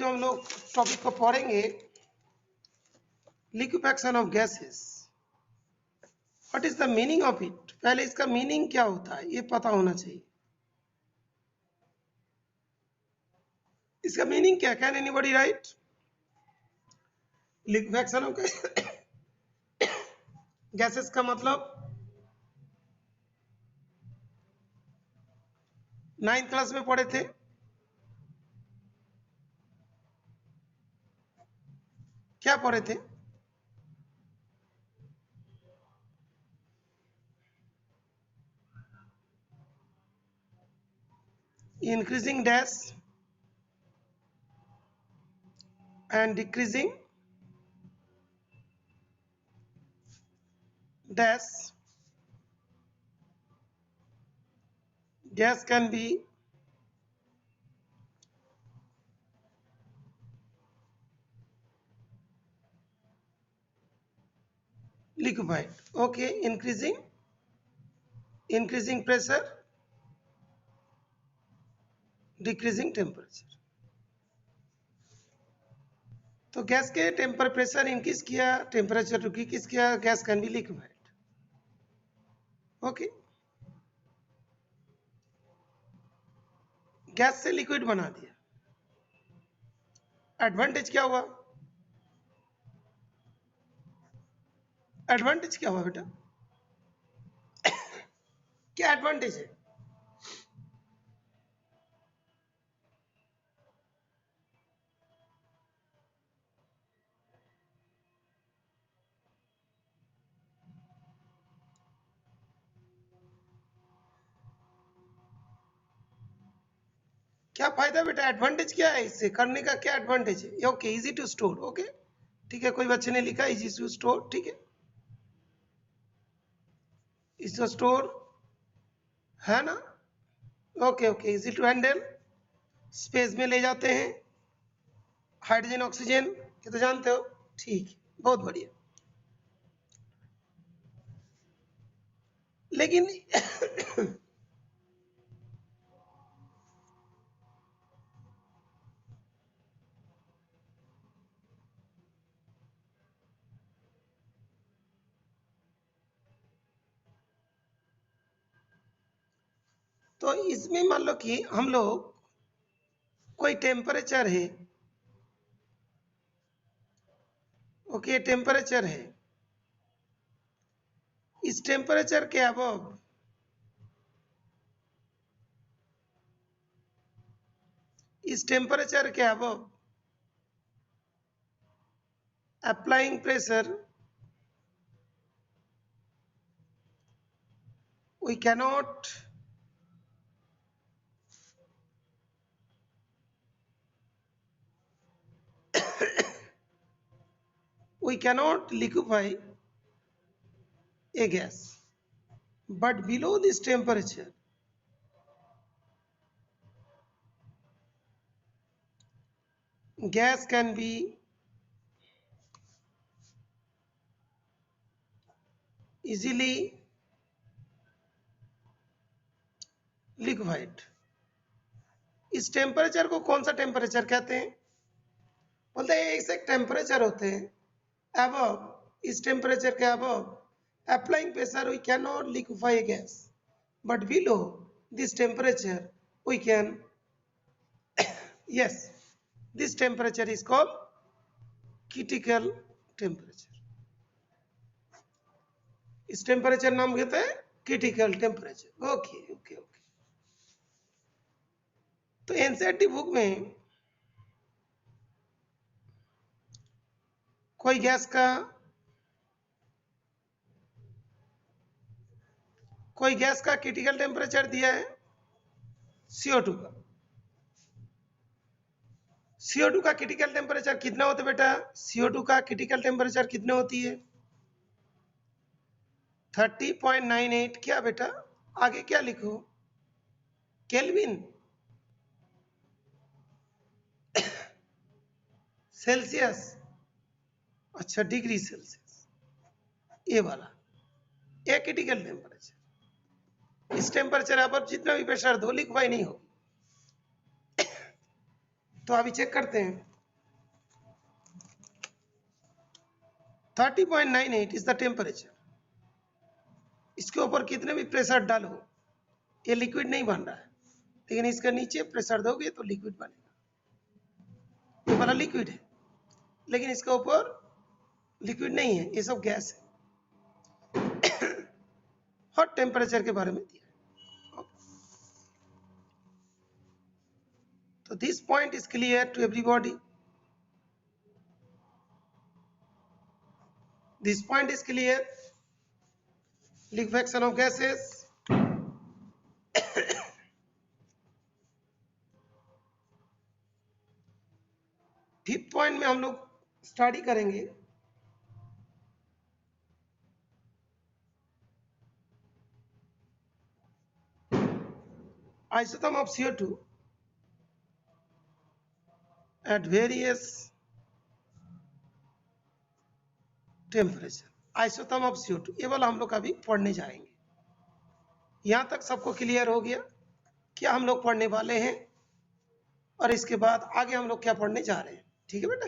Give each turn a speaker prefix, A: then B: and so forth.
A: जो हम लोग टॉपिक को पढ़ेंगे liquefaction of gases, what is the meaning of it. पहले इसका मीनिंग क्या होता है ये पता होना चाहिए। इसका मीनिंग क्या, can anybody right? Liquefaction of gases का मतलब 9th क्लास में पढ़े थे। क्या पढ़े थे? Increasing dash and decreasing dash gas can be liquefied. Okay, increasing pressure, decreasing temperature. तो गैस के प्रेशर इंक्रीज किया, टेम्परेचर डिक्रीज किया, gas can be liquefied. Okay, gas से लिक्विड बना दिया। एडवांटेज क्या हुआ? एडवांटेज क्या हुआ बेटा? क्या एडवांटेज है? क्या फायदा बेटा? एडवांटेज क्या है इससे करने का? क्या एडवांटेज है? Okay, easy to store. Okay ठीक है, कोई बच्चे ने लिखा इजी टू स्टोर। ठीक है, इज स्टोर है ना? Okay okay, easy to handle, space में ले जाते हैं। हाइड्रोजन ऑक्सीजन ये तो जानते हो। ठीक है, बहुत बढ़िया। लेकिन तो इसमें मान लो कि हम लोग कोई टेम्परेचर है, ओके टेम्परेचर है, इस टेम्परेचर के above applying pressure we cannot liquefy a gas, but below this temperature gas can be easily liquefied। इस टेम्परेचर को कौन सा टेम्परेचर कहते हैं? बोलते हैं एक टेम्परेचर होते हैं अबव, इस टेम्परेचर के above applying pressure we cannot liquefy a gas, but below this temperature we can yes, this temperature is called critical temperature। इस टेम्परेचर नाम कहते हैं critical temperature. Okay okay okay. तो एनसीईआरटी बुक में कोई gas का critical temperature दिया है CO2 का। CO2 का क्रिटिकल टेम्परेचर कितना होता है बेटा? CO2 का क्रिटिकल टेम्परेचर कितने होती है? 30.98। क्या बेटा आगे क्या लिखो? केल्विन, सेल्सियस, अच्छा डिग्री सेल्सियस, ये वाला ये क्रिटिकल टेम्परेचर। इस टेम्परेचर अब जितना भी प्रेशर दो लिक्विफाई नहीं होगी। तो अभी चेक करते हैं 30.98 इज द टेम्परेचर। इसके ऊपर कितने भी प्रेशर डालो ये लिक्विड नहीं बन रहा है, लेकिन इसके नीचे प्रेशर दोगे तो लिक्विड बनेगा। ये वाला लिक्विड है, लेकिन इसके ऊपर लिक्विड नहीं है, ये सब गैस है। हॉट टेम्परेचर के बारे में दिया है। तो this point is clear to everybody. This point is clear. Liquefaction of gases. Fifth point में हम लोग स्टडी करेंगे isotherm of CO2 at various temperature। isotherm of CO2 ये वाला हम लोग अभी पढ़ने जाएंगे। यहाँ तक सबको क्लियर हो गया क्या हम लोग पढ़ने वाले हैं और इसके बाद आगे हम लोग क्या पढ़ने जा रहे हैं? ठीक है बेटा।